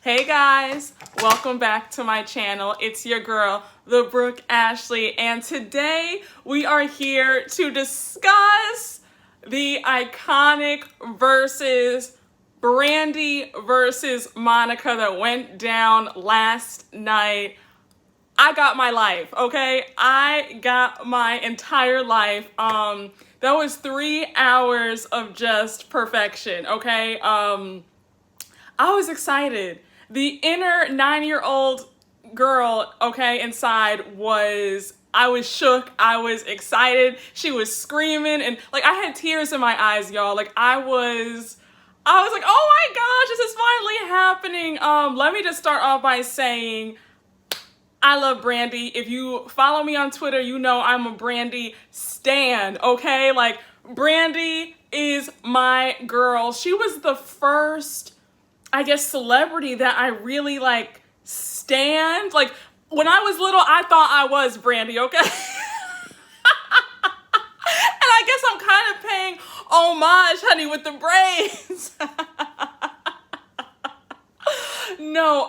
Hey guys, welcome back to my channel. It's your girl, the Brooke Ashley, and today we are here to discuss the iconic versus Brandy versus Monica that went down last night. I got my life, okay? I got my entire life. That was 3 hours of just perfection, okay? I was excited. The inner 9-year-old girl, okay, inside I was shook, I was excited, she was screaming, and like I had tears in my eyes, y'all. Like I was like, oh my gosh, this is finally happening. Let me just start off by saying I love Brandy. If you follow me on Twitter, you know I'm a Brandy stan, okay? Like Brandy is my girl. She was the first, I guess, celebrity that I really like stand. Like when I was little, I thought I was Brandy, okay? And I guess I'm kind of paying homage, honey, with the braids. No,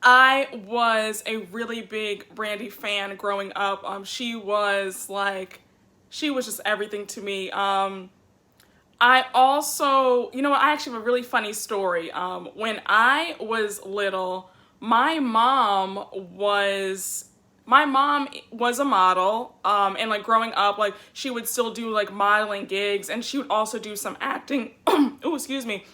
I was a really big Brandy fan growing up. She was just everything to me. I also, I actually have a really funny story. When I was little, my mom was a model, and like growing up, like she would still do like modeling gigs, and she would also do some acting. Oh, excuse me.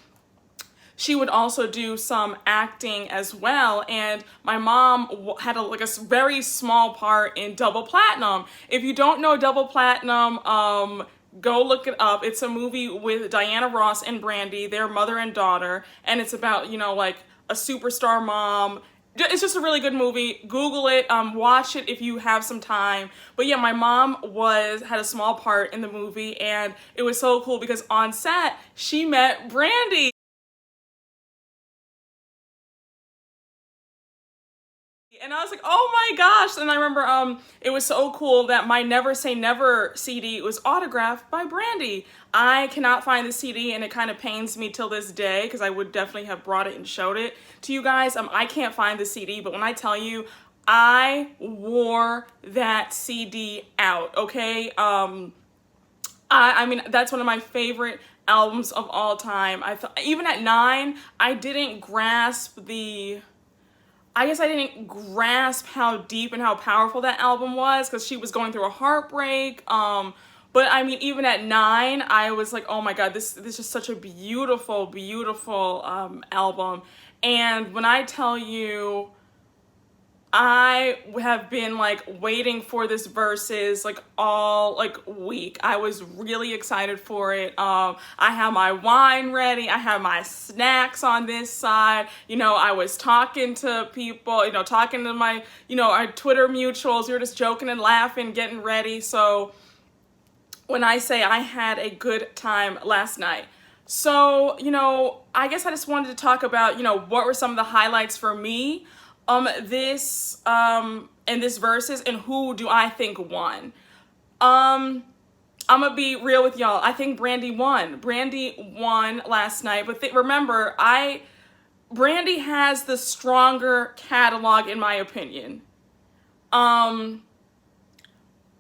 She would also do some acting as well, and my mom had a very small part in Double Platinum. If you don't know Double Platinum, go look it up. It's a movie with Diana Ross and Brandy, their mother and daughter, and it's about, like a superstar mom. It's just a really good movie. Google it, watch it if you have some time. But yeah, my mom had a small part in the movie, and it was so cool because on set, she met Brandy. And I was like, oh my gosh. And I remember it was so cool that my Never Say Never CD was autographed by Brandy. I cannot find the CD, and it kind of pains me till this day because I would definitely have brought it and showed it to you guys. I can't find the CD, but when I tell you, I wore that CD out, okay? I mean, that's one of my favorite albums of all time. Even at 9, I didn't grasp how deep and how powerful that album was because she was going through a heartbreak. But I mean, even at 9, I was like, oh my God, this is such a beautiful, beautiful album. And when I tell you, I have been like waiting for this Verzuz all week. I was really excited for it. I have my wine ready. I have my snacks on this side. I was talking to people, talking to my, our Twitter mutuals. We were just joking and laughing, getting ready. So when I say I had a good time last night. So, I guess I just wanted to talk about, what were some of the highlights for me in this Verzuz, and who do I think won? I'm gonna be real with y'all. I think Brandy won. Brandy won last night, but remember, Brandy has the stronger catalog in my opinion. I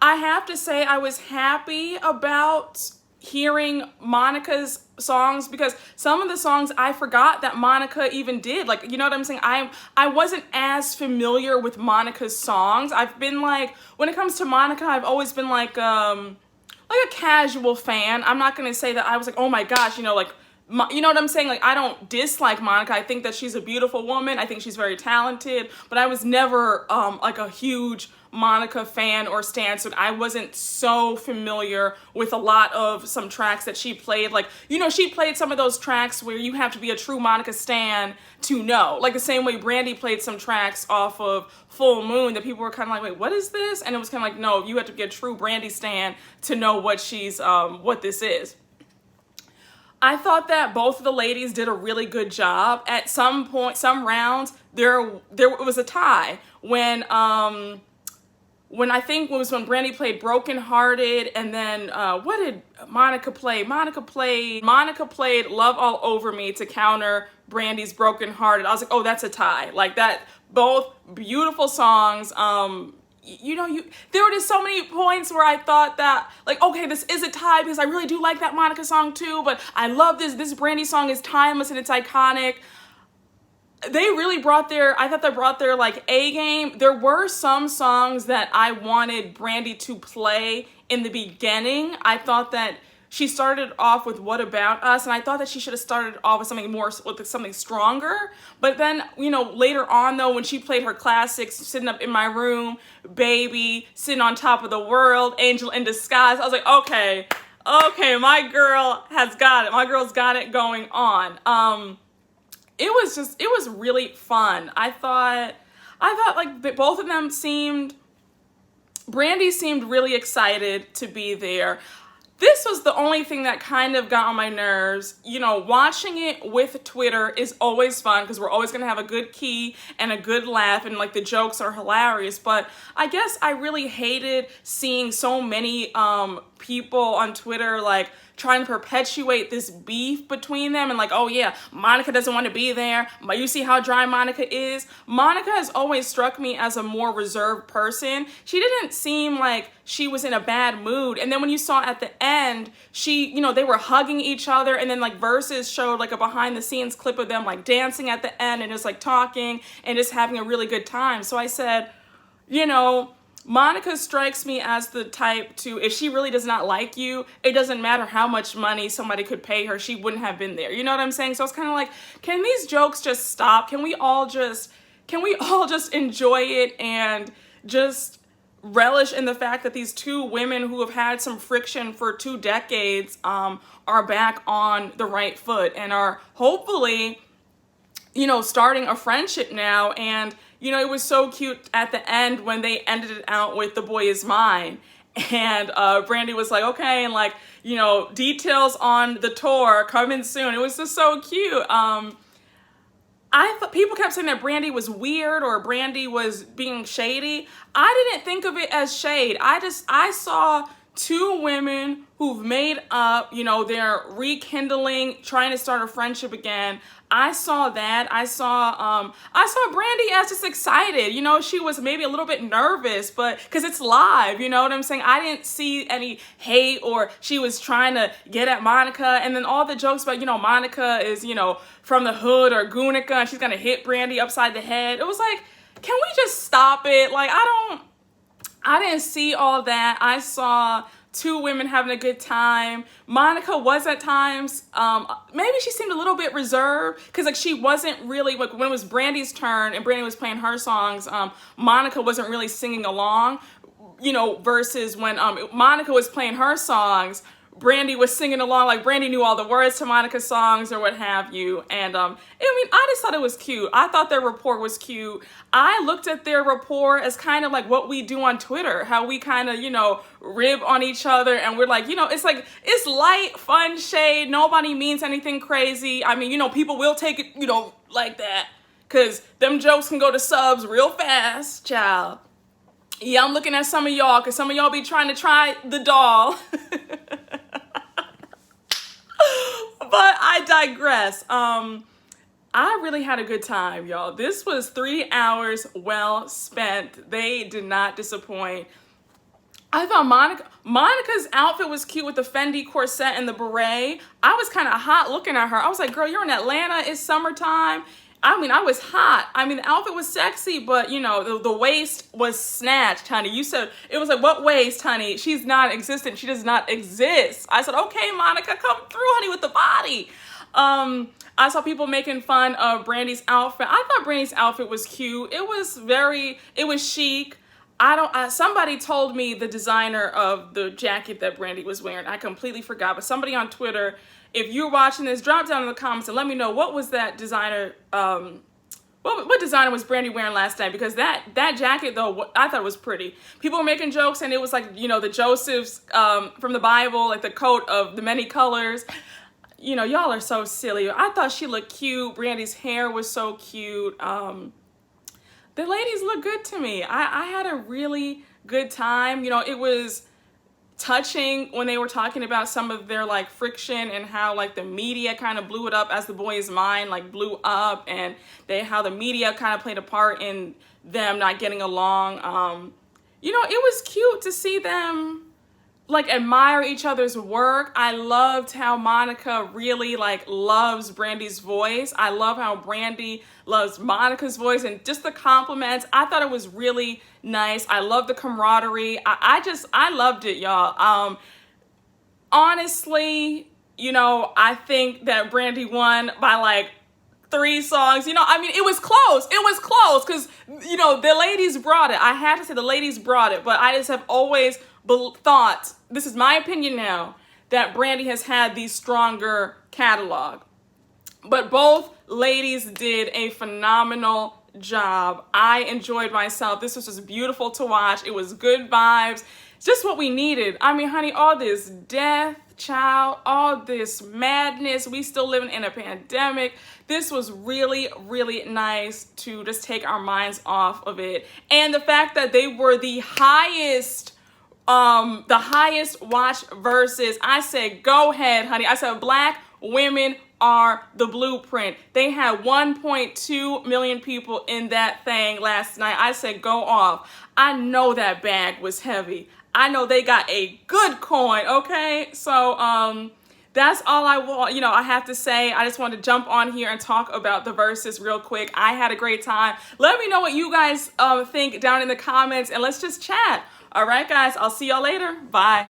have to say I was happy about hearing Monica's songs because some of the songs I forgot that Monica even did. Like, you know what I'm saying? I wasn't as familiar with Monica's songs. I've been like, when it comes to Monica, I've always been like a casual fan. I'm not gonna say that I was like, oh my gosh, you know what I'm saying? Like, I don't dislike Monica. I think that she's a beautiful woman. I think she's very talented, but I was never like a huge Monica fan or stan, so I wasn't so familiar with a lot of some tracks that she played. Like, she played some of those tracks where you have to be a true Monica stan to know. Like the same way Brandy played some tracks off of Full Moon that people were kind of like, wait, what is this? And it was kind of like, no, you have to be a true Brandy stan to know what what this is. I thought that both of the ladies did a really good job. At some point, some rounds, there was a tie when I think it was when Brandy played Broken Hearted, and then what did Monica play? Monica played Love All Over Me to counter Brandy's Broken Hearted. I was like, oh, that's a tie. Like that, both beautiful songs. There were just so many points where I thought that, like, okay, this is a tie because I really do like that Monica song too, but I love this Brandy song is timeless and it's iconic. They really I thought they brought their like A game. There were some songs that I wanted Brandy to play in the beginning. I thought that she started off with What About Us, and I thought that she should have started off with something stronger. But then, later on though, when she played her classics, Sitting Up in My Room, Baby, Sitting on Top of the World, Angel in Disguise, I was like, okay, my girl has got it. My girl's got it going on. It was really fun. I thought like both of them Brandy seemed really excited to be there. This was the only thing that kind of got on my nerves. Watching it with Twitter is always fun because we're always going to have a good key and a good laugh, and like the jokes are hilarious. But I guess I really hated seeing so many people on Twitter like trying to perpetuate this beef between them and like, oh yeah, Monica doesn't want to be there. You see how dry Monica is? Monica has always struck me as a more reserved person. She didn't seem like she was in a bad mood. And then when you saw at the end, they were hugging each other, and then like Verzuz showed like a behind the scenes clip of them like dancing at the end and just like talking and just having a really good time. So I said, Monica strikes me as the type to, if she really does not like you, it doesn't matter how much money somebody could pay her, she wouldn't have been there. You know what I'm saying? So it's kind of like, can these jokes just stop? Can we all just enjoy it and just relish in the fact that these two women who have had some friction for 2 decades are back on the right foot and are hopefully, starting a friendship now. And it was so cute at the end when they ended it out with The Boy Is Mine. And Brandy was like, okay, and like, details on the tour coming soon. It was just so cute. I thought people kept saying that Brandy was weird or Brandy was being shady. I didn't think of it as shade. I saw 2 women who've made up, they're rekindling, trying to start a friendship again. I saw that. I saw Brandy as just excited. She was maybe a little bit nervous, but because it's live, you know what I'm saying? I didn't see any hate or she was trying to get at Monica. And then all the jokes about, Monica is, from the hood or Gunica and she's going to hit Brandy upside the head. It was like, can we just stop it? Like, I didn't see all that. I saw 2 women having a good time. Monica was at times, maybe she seemed a little bit reserved because like she wasn't really, like when it was Brandy's turn and Brandy was playing her songs, Monica wasn't really singing along, versus when Monica was playing her songs, Brandy was singing along, like Brandy knew all the words to Monica's songs or what have you. And I just thought it was cute. I thought their rapport was cute. I looked at their rapport as kind of like what we do on Twitter, how we kind of, rib on each other and we're like, it's light, fun shade. Nobody means anything crazy. I mean, people will take it, like that because them jokes can go to subs real fast, child. Yeah, I'm looking at some of y'all because some of y'all be trying to try the doll. But I digress. I really had a good time, y'all. This was 3 hours well spent. They did not disappoint. I thought Monica's outfit was cute with the Fendi corset and the beret. I was kind of hot looking at her. I was like, girl, you're in Atlanta. It's summertime. I was hot. The outfit was sexy, but, the waist was snatched, honey. You said, it was like, what waist, honey? She's not existent. She does not exist. I said, okay, Monica, come through, honey, with the body. I saw people making fun of Brandy's outfit. I thought Brandy's outfit was cute. It was chic. Somebody told me the designer of the jacket that Brandy was wearing. I completely forgot, but somebody on Twitter, if you're watching this, drop down in the comments and let me know what was that designer, what designer was Brandy wearing last night? Because that jacket, though, I thought was pretty. People were making jokes, and it was like, the Josephs from the Bible, like the coat of the many colors. Y'all are so silly. I thought she looked cute. Brandy's hair was so cute. The ladies look good to me. I had a really good time. You know, it was touching when they were talking about some of their like friction and how like the media kind of blew it up as the boys' mind like blew up, and how the media kind of played a part in them not getting along. You know, it was cute to see them like admire each other's work. I loved how Monica really like loves Brandy's voice. I love how Brandy loves Monica's voice, and just the compliments. I thought it was really nice. I love the camaraderie. I loved it, y'all. Honestly, you know, I think that Brandy won by like 3 songs. You know, I mean, it was close. It was close because, you know, the ladies brought it. I have to say the ladies brought it, but I just have always thought, this is my opinion now, that Brandy has had the stronger catalog. But both ladies did a phenomenal job. I enjoyed myself. This was just beautiful to watch. It was good vibes. Just what we needed. I mean, honey, all this death, child, all this madness. We still living in a pandemic. This was really, really nice to just take our minds off of it. And the fact that they were the highest watch Verzuz. I said, go ahead, honey. I said, Black women are the blueprint. They had 1.2 million people in that thing last night. I said, go off. I know that bag was heavy. I know they got a good coin, okay? So, that's all I want. You know, I have to say, I just wanted to jump on here and talk about the Verzuz real quick. I had a great time. Let me know what you guys think down in the comments, and let's just chat. All right, guys, I'll see y'all later. Bye.